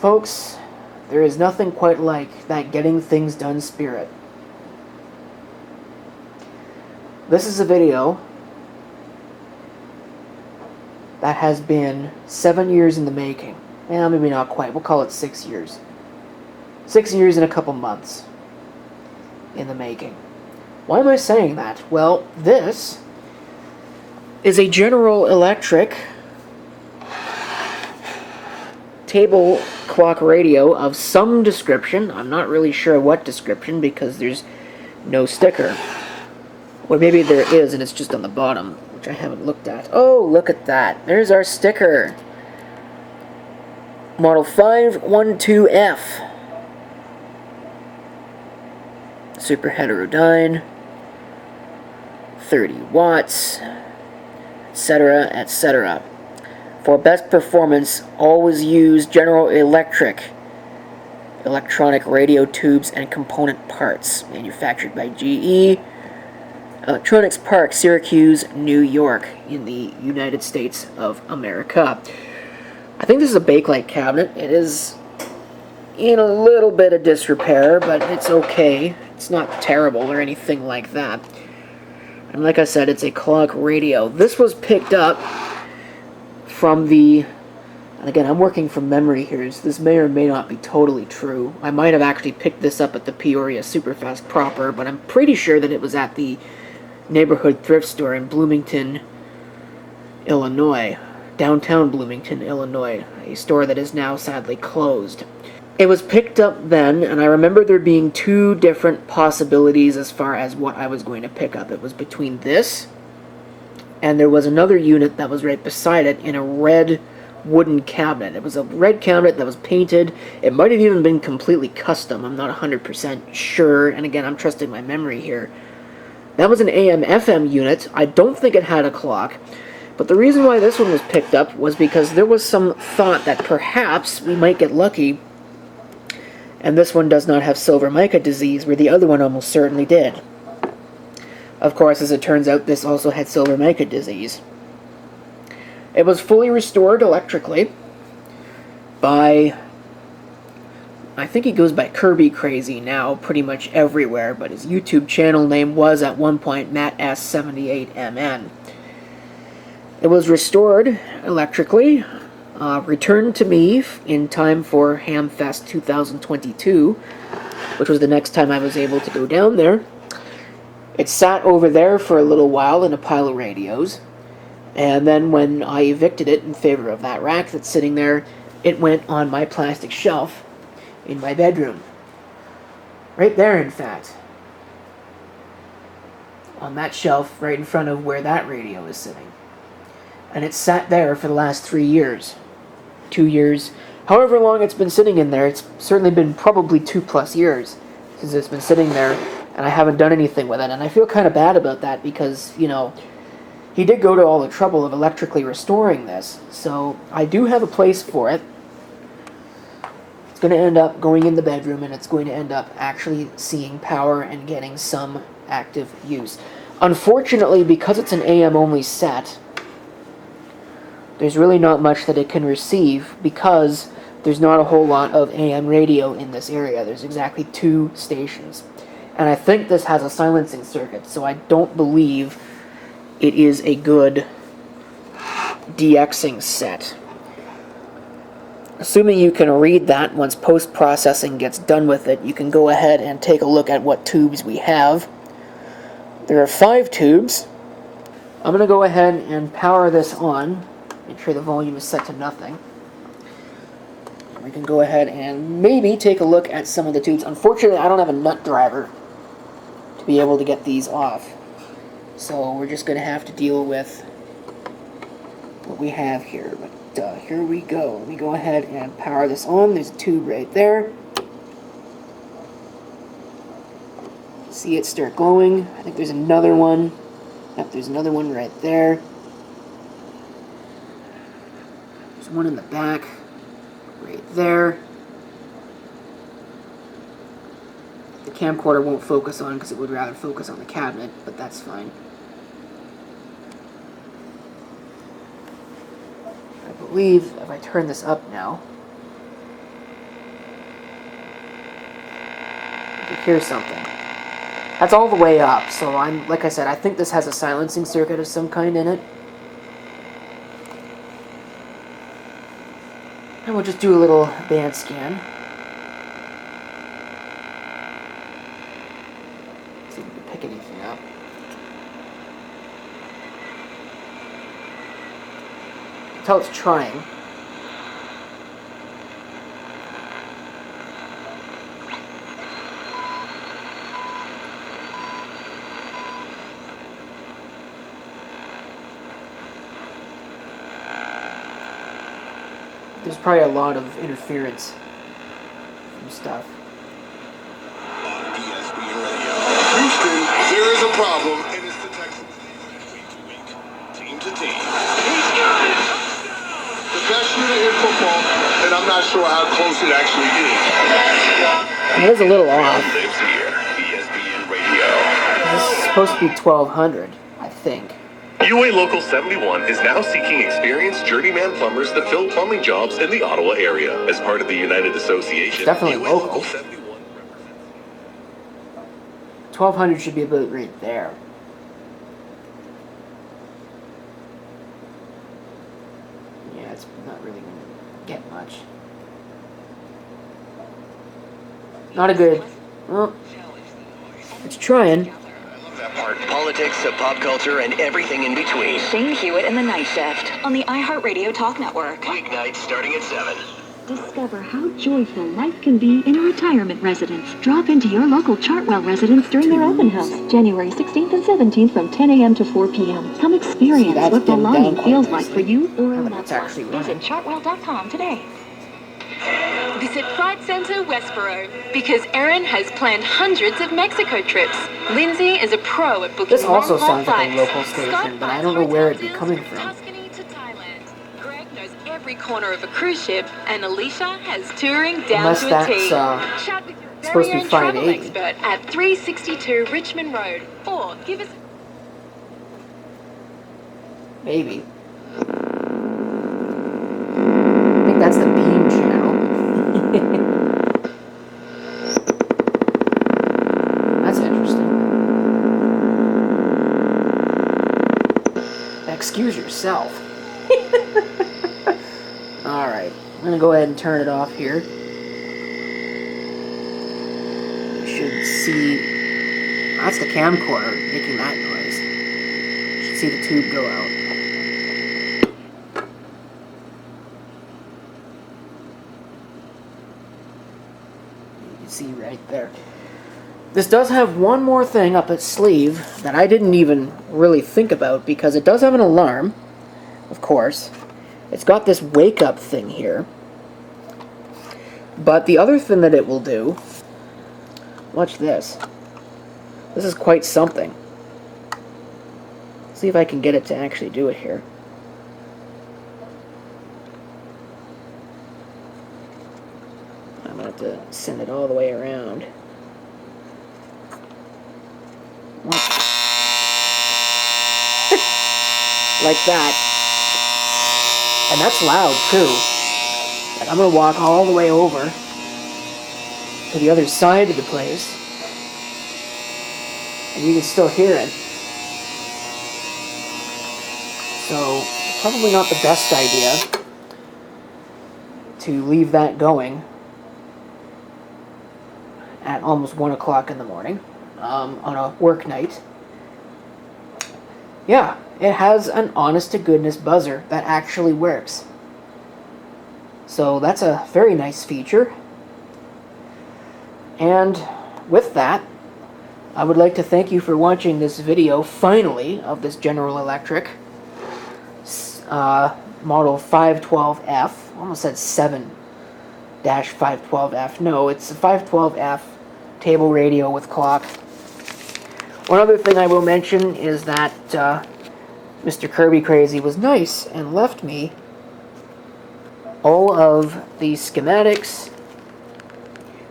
Folks, there is nothing quite like that getting things done spirit. This is a video that has been 7 years in the making. Well, maybe not quite. We'll call it 6 years. 6 years and a couple months in the making. Why am I saying that? Well, this is a General Electric table clock radio of some description. I'm not really sure what description because there's no sticker. Or maybe there is and it's just on the bottom, which I haven't looked at. Oh, look at that. There's our sticker. Model 512F. Super heterodyne. 30 watts. Etc., etc. For best performance, always use General Electric electronic radio tubes and component parts. Manufactured by GE Electronics Park, Syracuse, New York, in the United States of America. I think this is a Bakelite cabinet. It is in a little bit of disrepair, but it's okay. It's not terrible or anything like that. And like I said, it's a clock radio. This was picked up from the, and again, I'm working from memory here, so this may or may not be totally true. I might have actually picked this up at the Peoria Superfast proper, but I'm pretty sure that it was at the neighborhood thrift store in Bloomington, Illinois. Downtown Bloomington, Illinois. A store that is now sadly closed. It was picked up then, and I remember there being two different possibilities as far as what I was going to pick up. It was between this, and there was another unit that was right beside it in a red wooden cabinet. It was a red cabinet that was painted. It might have even been completely custom. I'm not 100% sure, and again, I'm trusting my memory here. That was an AM/FM unit. I don't think it had a clock. But the reason why this one was picked up was because there was some thought that perhaps we might get lucky and this one does not have silver mica disease, where the other one almost certainly did. Of course, as it turns out, this also had silver mica disease. It was fully restored electrically by, I think he goes by Kirby Crazy now, pretty much everywhere, but his YouTube channel name was at one point Matt S78MN. It was restored electrically, returned to me in time for Hamfest 2022, which was the next time I was able to go down there. It sat over there for a little while in a pile of radios, and then when I evicted it in favor of that rack that's sitting there, it went on my plastic shelf in my bedroom. Right there, in fact. On that shelf right in front of where that radio is sitting. And it sat there for the last 3 years. 2 years. However long it's been sitting in there, it's certainly been probably 2+ years since it's been sitting there, and I haven't done anything with it. And I feel kind of bad about that because, you know, he did go to all the trouble of electrically restoring this. So I do have a place for it. It's going to end up going in the bedroom, and it's going to end up actually seeing power and getting some active use. Unfortunately, because it's an AM-only set, there's really not much that it can receive because there's not a whole lot of AM radio in this area. There's exactly 2 stations. And I think this has a silencing circuit, so I don't believe it is a good DXing set. Assuming you can read that once post-processing gets done with it, you can go ahead and take a look at what tubes we have. There are 5 tubes. I'm going to go ahead and power this on. Make sure the volume is set to nothing. We can go ahead and maybe take a look at some of the tubes. Unfortunately, I don't have a nut driver to be able to get these off. So we're just going to have to deal with what we have here. But here we go. Let me go ahead and power this on. There's a tube right there. See it start glowing. I think there's another one. Yep, there's another one right there. There's one in the back, right there. The camcorder won't focus on because it would rather focus on the cabinet, but that's fine. I believe if I turn this up now, hear something. That's all the way up, so like I said, I think this has a silencing circuit of some kind in it. And we'll just do a little band scan. See if we can pick anything up. You can tell it's trying. There's probably a lot of interference from stuff. Houston, there is a problem, and it's the Texans week to week, team to team. The best unit in football, and I'm not sure how close it actually is. It is a little off. Lives here, ESPN Radio. This is supposed to be 1200, I think. UA Local 71 is now seeking experienced journeyman plumbers to fill plumbing jobs in the Ottawa area. As part of the United Association, Definitely UA local. 71 1200 should be about right there. Yeah, it's not really going to get much. Not a good... Well, it's trying. That part. Politics, pop culture, and everything in between. Shane Hewitt in the Night Shift on the iHeartRadio Talk Network. Weeknights starting at 7. Discover how joyful life can be in a retirement residence. Drop into your local Chartwell residence during their open house, January 16th and 17th from 10 a.m. to 4 p.m. Come experience that's what dimmed belonging down feels quite like for you or a How loved that's one. actually Visit running. chartwell.com today. Visit Flight Center Westboro because Erin has planned hundreds of Mexico trips. Lindsay is a pro at booking This also long-haul sounds like a flights. local Scott station, but I finds don't know where it'd be hotels coming from from. Tuscany to Thailand. Greg knows every corner of a cruise ship, and Alicia has touring down Unless to a that's, T. Chat with your supposed very to be own travel 580. expert at 362 Richmond Road, or give us. Maybe. I think that's the Beam channel. That's interesting. Excuse yourself. Alright, I'm gonna go ahead and turn it off here. You should see... That's the camcorder making that noise. You should see the tube go out. You can see right there. This does have one more thing up its sleeve that I didn't even really think about, because it does have an alarm, of course. It's got this wake up thing here. But the other thing that it will do, watch this. This is quite something. See if I can get it to actually do it here. I'm going to have to send it all the way around. Like that. And that's loud too. Like, I'm gonna walk all the way over to the other side of the place, and you can still hear it. So, probably not the best idea to leave that going at almost 1 o'clock in the morning on a work night. Yeah, it has an honest-to-goodness buzzer that actually works. So that's a very nice feature. And with that, I would like to thank you for watching this video, finally, of this General Electric model 512F. I almost said 7-512F. No, it's a 512F table radio with clock. One other thing I will mention is that Mr. Kirby Crazy was nice and left me all of the schematics,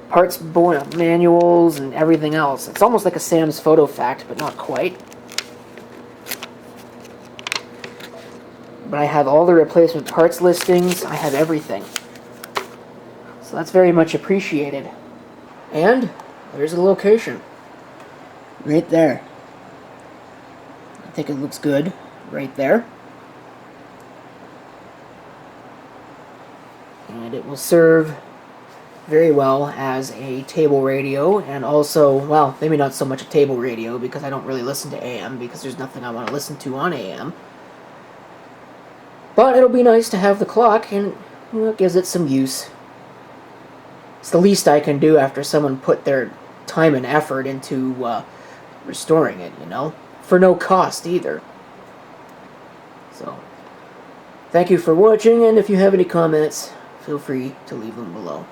parts manuals, and everything else. It's almost like a Sam's Photo Fact, but not quite. But I have all the replacement parts listings. I have everything. So that's very much appreciated. And There's the location. Right there. I think it looks good. Right there. And it will serve very well as a table radio, and also, well, maybe not so much a table radio because I don't really listen to AM because there's nothing I want to listen to on AM. But it'll be nice to have the clock, and it gives it some use. It's the least I can do after someone put their time and effort into restoring it, for no cost either. So, thank you for watching, and if you have any comments, feel free to leave them below.